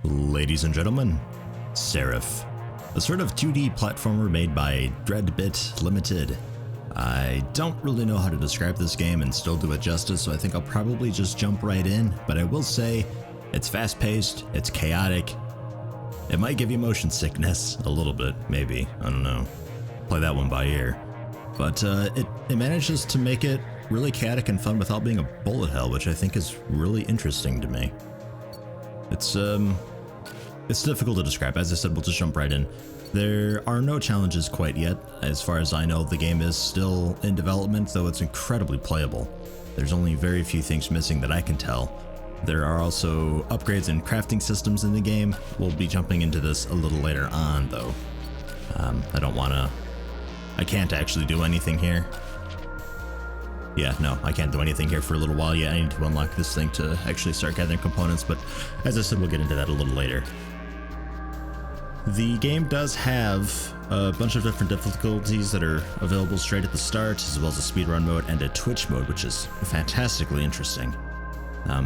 Ladies and gentlemen, Seraph, a sort of 2D platformer made by Dreadbit Limited. I don't really know how to describe this game and still do it justice, so I think I'll probably just jump right in, but I will say it's fast-paced, it's chaotic, it might give you motion sickness, a little bit, maybe, I don't know. Play that one by ear. But it manages to make it really chaotic and fun without being a bullet hell, which I think is really interesting to me. It's difficult to describe. As I said, we'll just jump right in. There are no challenges quite yet. As far as I know, the game is still in development, though it's incredibly playable. There's only very few things missing that I can tell. There are also upgrades and crafting systems in the game. We'll be jumping into this a little later on, though. I can't actually do anything here. Yeah, no, I can't do anything here for a little while yet. I need to unlock this thing to actually start gathering components, but as I said, we'll get into that a little later. The game does have a bunch of different difficulties that are available straight at the start, as well as a speedrun mode and a Twitch mode, which is fantastically interesting.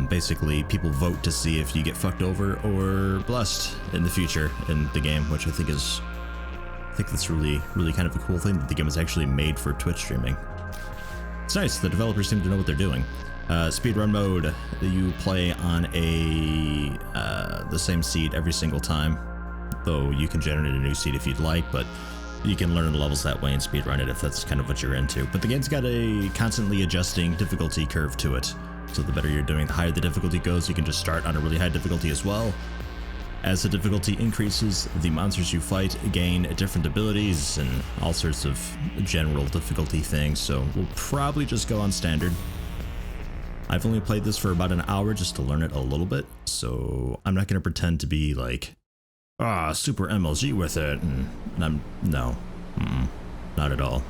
Basically, people vote to see if you get fucked over or blessed in the future in the game, which I think that's really kind of a cool thing that the game is actually made for Twitch streaming. It's nice, the developers seem to know what they're doing. Speedrun mode, you play on the same seed every single time, though you can generate a new seed if you'd like, but you can learn the levels that way and speedrun it if that's kind of what you're into. But the game's got a constantly adjusting difficulty curve to it, so the better you're doing, the higher the difficulty goes. You can just start on a really high difficulty as well. As the difficulty increases, the monsters you fight gain different abilities and all sorts of general difficulty things, so we'll probably just go on standard. I've only played this for about an hour just to learn it a little bit, so I'm not going to pretend to be like, super MLG with it, and no, not at all.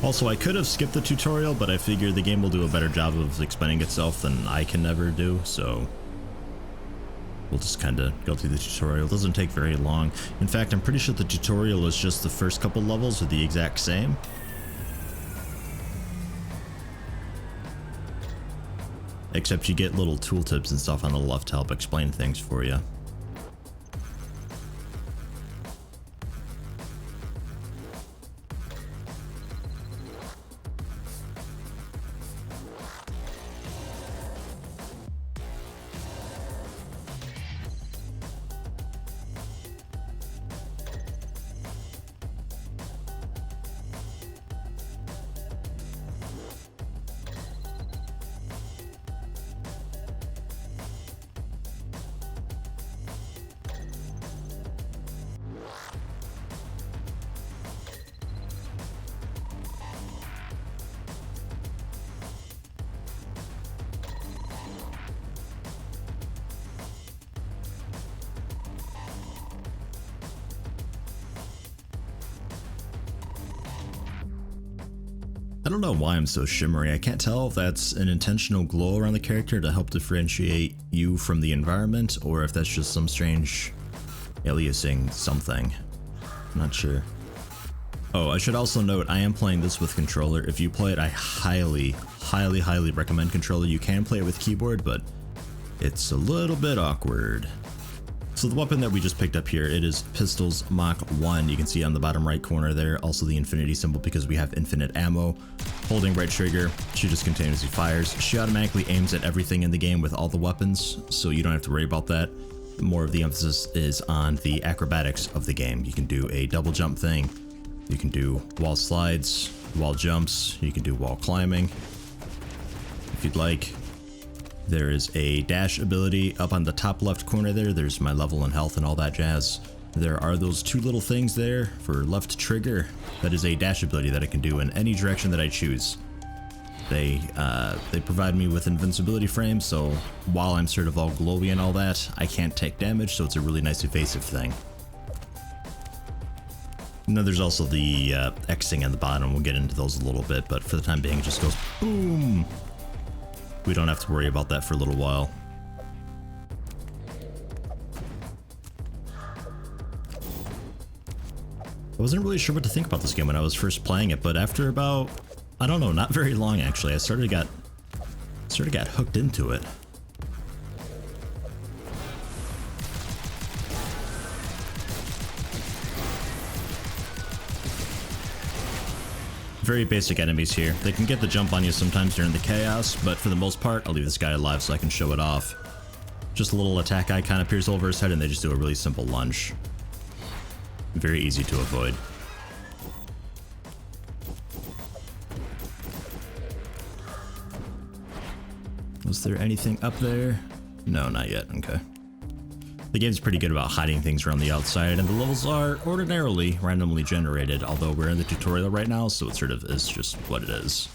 Also, I could have skipped the tutorial, but I figure the game will do a better job of explaining itself than I can ever do, so we'll just kind of go through the tutorial. It doesn't take very long. In fact, I'm pretty sure the tutorial is just the first couple levels are the exact same. Except you get little tooltips and stuff on the left to help explain things for you. I don't know why I'm so shimmery. I can't tell if that's an intentional glow around the character to help differentiate you from the environment, or if that's just some strange aliasing something. I'm not sure. Oh, I should also note, I am playing this with controller. If you play it, I highly recommend controller. You can play it with keyboard, but it's a little bit awkward. So the weapon that we just picked up here, it is Pistols Mach 1. You can see on the bottom right corner there, also the infinity symbol because we have infinite ammo. Holding right trigger, she just continuously fires. She automatically aims at everything in the game with all the weapons, so you don't have to worry about that. More of the emphasis is on the acrobatics of the game. You can do a double jump thing. You can do wall slides, wall jumps. You can do wall climbing if you'd like. There is a dash ability up on the top left corner there. There's my level and health and all that jazz. There are those two little things there for left trigger. That is a dash ability that I can do in any direction that I choose. They provide me with invincibility frames, so while I'm sort of all glowy and all that, I can't take damage, so it's a really nice evasive thing. And then there's also the Xing on the bottom. We'll get into those a little bit, but for the time being, it just goes boom. We don't have to worry about that for a little while. I wasn't really sure what to think about this game when I was first playing it, but after about, I don't know, not very long actually, I sort of got hooked into it. Very basic enemies here. They can get the jump on you sometimes during the chaos, but for the most part, I'll leave this guy alive so I can show it off. Just a little attack icon appears over his head and they just do a really simple lunge. Very easy to avoid. Was there anything up there? No, not yet. Okay. The game's pretty good about hiding things around the outside, and the levels are ordinarily randomly generated, although we're in the tutorial right now, so it sort of is just what it is.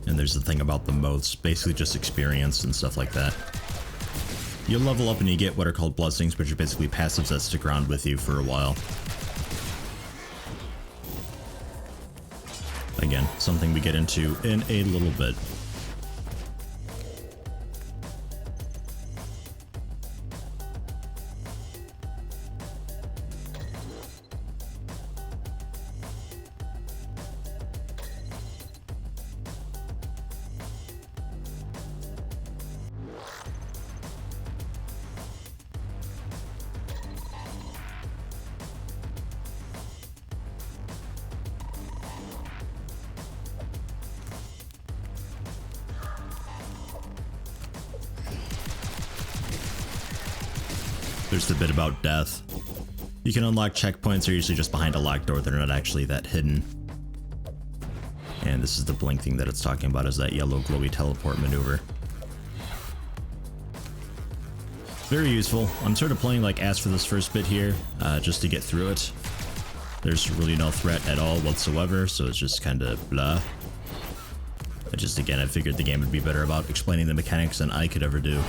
And there's the thing about the motes, basically just experience and stuff like that. You'll level up and you get what are called blessings, which are basically passives that stick around with you for a while. Again, something we get into in a little bit. There's the bit about death. You can unlock checkpoints, they're usually just behind a locked door, they're not actually that hidden. And this is the blink thing that it's talking about, is that yellow glowy teleport maneuver. Very useful. I'm sort of playing like ass for this first bit here, just to get through it. There's really no threat at all whatsoever, so it's just kind of blah. Again, I figured the game would be better about explaining the mechanics than I could ever do.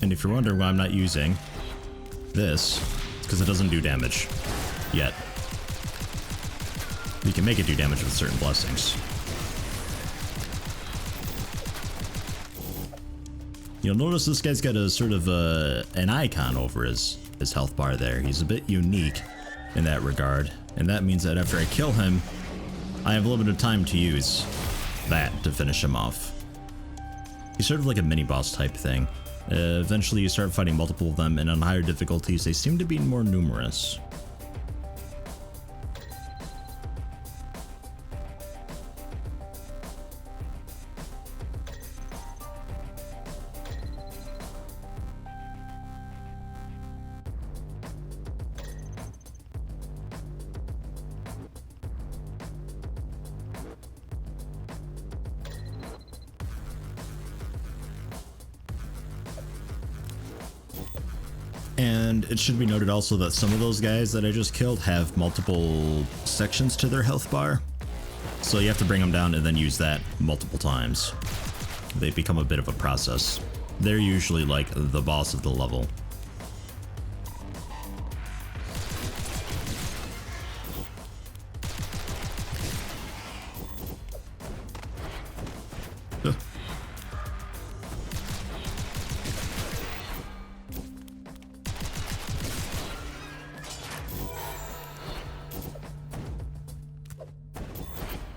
And if you're wondering why I'm not using this, it's because it doesn't do damage yet. You can make it do damage with certain blessings. You'll notice this guy's got a sort of an icon over his health bar there. He's a bit unique in that regard, and that means that after I kill him, I have a little bit of time to use that to finish him off. He's sort of like a mini-boss type thing. Eventually you start fighting multiple of them, and on higher difficulties they seem to be more numerous. And it should be noted also that some of those guys that I just killed have multiple sections to their health bar. So you have to bring them down and then use that multiple times. They become a bit of a process. They're usually like the boss of the level.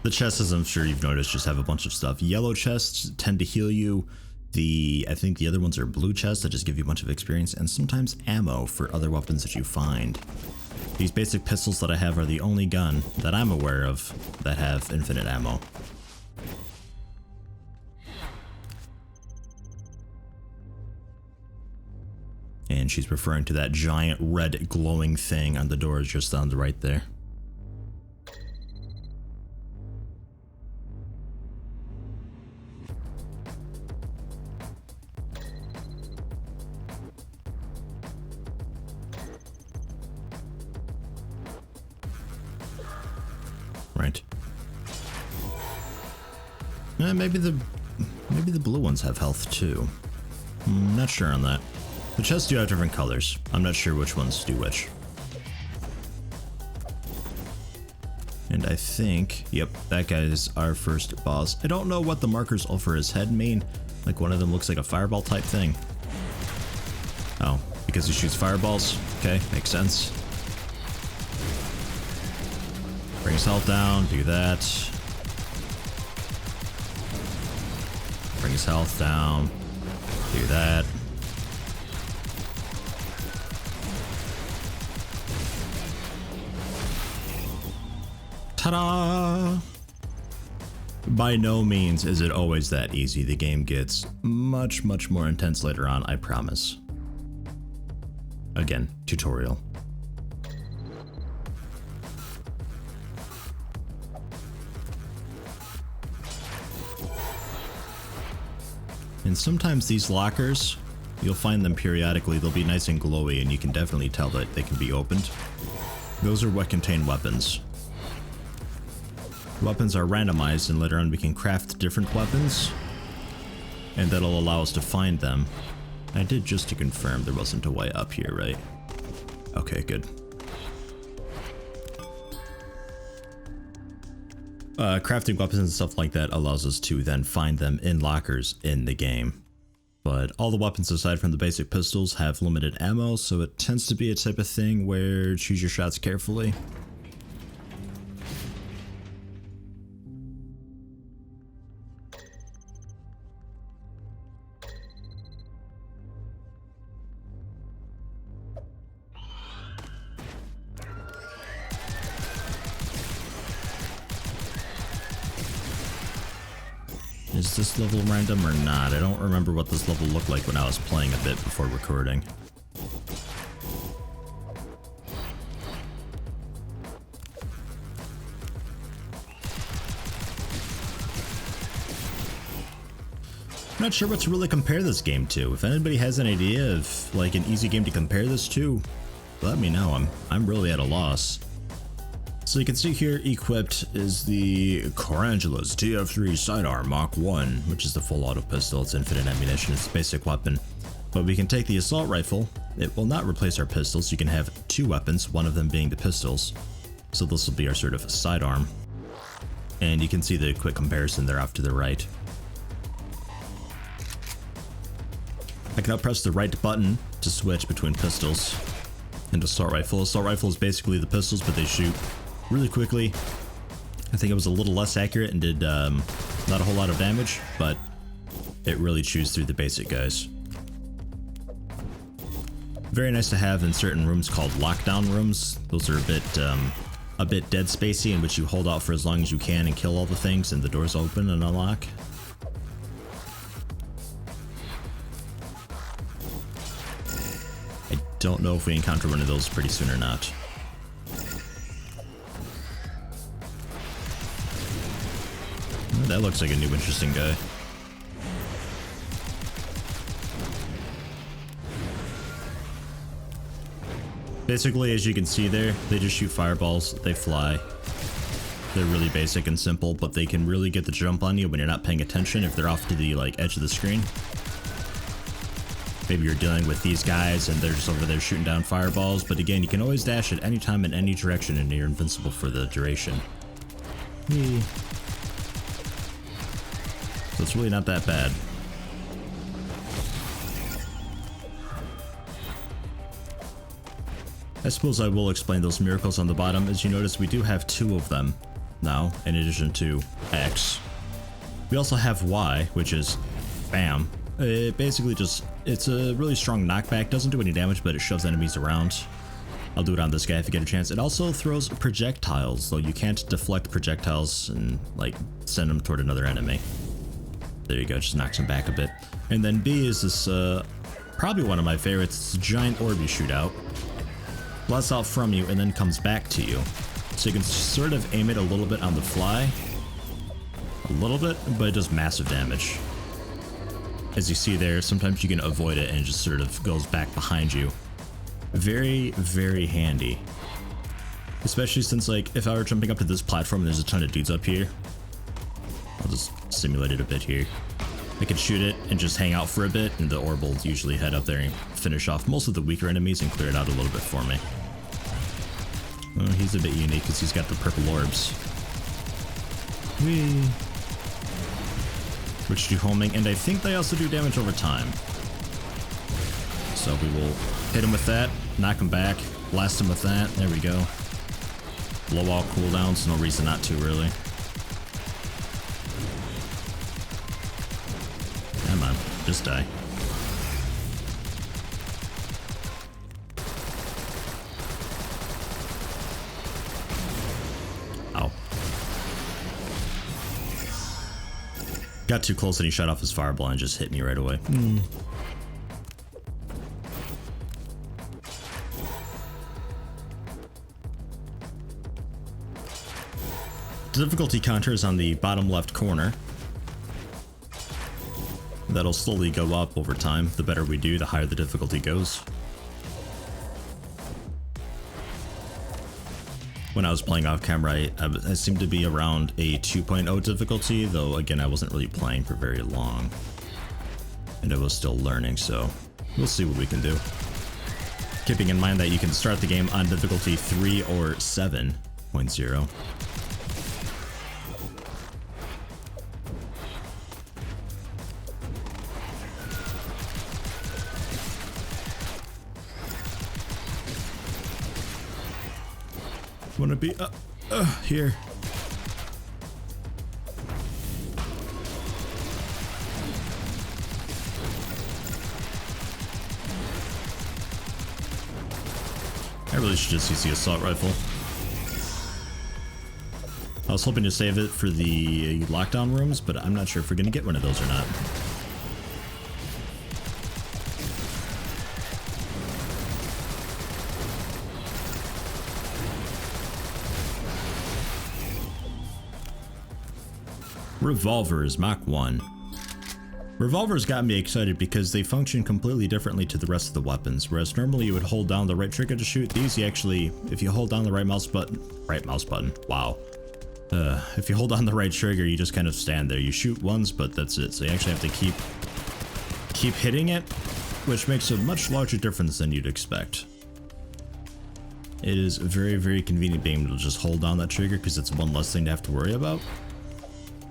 The chests, as I'm sure you've noticed, just have a bunch of stuff. Yellow chests tend to heal you. I think the other ones are blue chests that just give you a bunch of experience, and sometimes ammo for other weapons that you find. These basic pistols that I have are the only gun that I'm aware of that have infinite ammo. And she's referring to that giant red glowing thing on the door just on the right there. right? Maybe the blue ones have health too. Not sure on that. The chests do have different colors. I'm not sure which ones do which. And I think, yep, that guy is our first boss. I don't know what the markers over his head mean. Like one of them looks like a fireball type thing. Oh, because he shoots fireballs? Okay, makes sense. Bring his health down, do that. Bring his health down, do that. Ta-da! By no means is it always that easy. The game gets much, much more intense later on, I promise. Again, tutorial. And sometimes these lockers, you'll find them periodically. They'll be nice and glowy, and you can definitely tell that they can be opened. Those are what contain weapons. Weapons are randomized, and later on we can craft different weapons, and that'll allow us to find them. I did just to confirm there wasn't a way up here, right? Okay, good. Crafting weapons and stuff like that allows us to then find them in lockers in the game. But all the weapons aside from the basic pistols have limited ammo, so it tends to be a type of thing where choose your shots carefully. Is this level random or not? I don't remember what this level looked like when I was playing a bit before recording. I'm not sure what to really compare this game to. If anybody has an idea of like an easy game to compare this to, let me know. I'm really at a loss. So you can see here, equipped is the Carangela's TF3 Sidearm Mach 1, which is the full auto pistol. It's infinite ammunition, it's a basic weapon. But we can take the assault rifle. It will not replace our pistols. You can have two weapons, one of them being the pistols. So this will be our sort of sidearm. And you can see the quick comparison there off to the right. I can now press the right button to switch between pistols and assault rifle. Assault rifle is basically the pistols, but they shoot really quickly. I think it was a little less accurate and did not a whole lot of damage, but it really chews through the basic guys. Very nice to have in certain rooms called lockdown rooms. Those are a bit dead spacey, in which you hold out for as long as you can and kill all the things and the doors open and unlock. I don't know if we encounter one of those pretty soon or not. That looks like a new interesting guy. Basically, as you can see there, they just shoot fireballs, they fly. They're really basic and simple, but they can really get the jump on you when you're not paying attention if they're off to the edge of the screen. Maybe you're dealing with these guys and they're just over there shooting down fireballs, but again, you can always dash at any time in any direction and you're invincible for the duration. So it's really not that bad. I suppose I will explain those miracles on the bottom. As you notice, we do have two of them now, in addition to X. We also have Y, which is BAM. It basically just, it's a really strong knockback, doesn't do any damage, but it shoves enemies around. I'll do it on this guy if you get a chance. It also throws projectiles, though you can't deflect projectiles and send them toward another enemy. There you go, just knocks him back a bit. And then B is this, probably one of my favorites. It's a giant orb you shoot out. Lets out from you and then comes back to you. So you can sort of aim it a little bit on the fly. A little bit, but it does massive damage. As you see there, sometimes you can avoid it and it just sort of goes back behind you. Very, very handy. Especially since, like, if I were jumping up to this platform and there's a ton of dudes up here, I'll just simulate it a bit here. I could shoot it and just hang out for a bit, and the orb will usually head up there and finish off most of the weaker enemies and clear it out a little bit for me. Well, he's a bit unique because he's got the purple orbs. Whee! Which do homing, and I think they also do damage over time. So we will hit him with that, knock him back, blast him with that, there we go. Blow all cooldowns, no reason not to, really. Come on, just die. Ow. Got too close and he shut off his fireball and just hit me right away. Difficulty counter is on the bottom left corner. That'll slowly go up over time. The better we do, the higher the difficulty goes. When I was playing off camera, I seemed to be around a 2.0 difficulty, though again I wasn't really playing for very long. And I was still learning, so we'll see what we can do. Keeping in mind that you can start the game on difficulty 3 or 7.0. Want to be here. I really should just use the assault rifle. I was hoping to save it for the lockdown rooms, but I'm not sure if we're gonna get one of those or not. Revolvers, Mach 1. Revolvers got me excited because they function completely differently to the rest of the weapons, whereas normally you would hold down the right trigger to shoot these, you actually, if you hold down the right mouse button, wow. If you hold down the right trigger, you just kind of stand there. You shoot once, but that's it, so you actually have to keep hitting it, which makes a much larger difference than you'd expect. It is very, very convenient being able to just hold down that trigger because it's one less thing to have to worry about.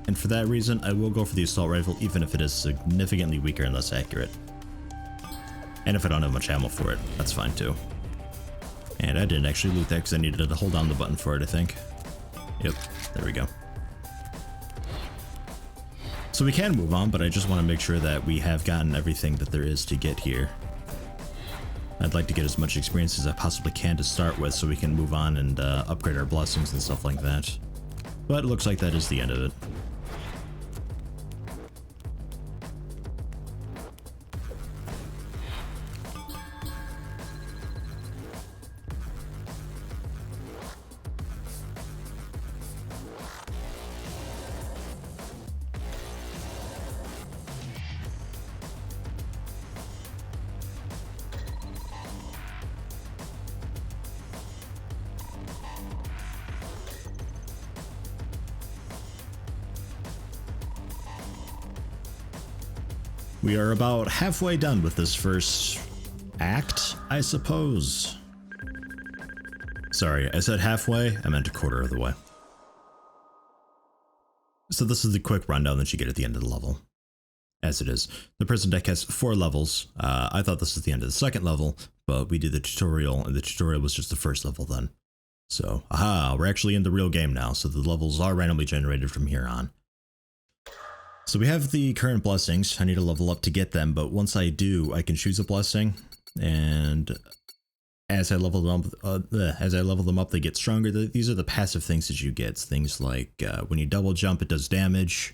And for that reason, I will go for the assault rifle even if it is significantly weaker and less accurate. And if I don't have much ammo for it, that's fine too. And I didn't actually loot that because I needed to hold down the button for it, I think. Yep, there we go. So we can move on, but I just want to make sure that we have gotten everything that there is to get here. I'd like to get as much experience as I possibly can to start with so we can move on and upgrade our blessings and stuff like that. But it looks like that is the end of it. We are about halfway done with this first act, I suppose. Sorry, I said halfway, I meant a quarter of the way. So this is the quick rundown that you get at the end of the level. As it is, the prison deck has 4 levels. I thought this was the end of the second level, but we did the tutorial, and the tutorial was just the first level then. So, aha, we're actually in the real game now, so the levels are randomly generated from here on. So we have the current blessings. I need to level up to get them, but once I do, I can choose a blessing, and as I level them up, they get stronger. These are the passive things that you get. Things like when you double jump, it does damage,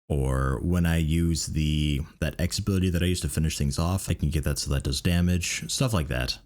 or when I use that X ability that I use to finish things off, I can get that so that does damage. Stuff like that.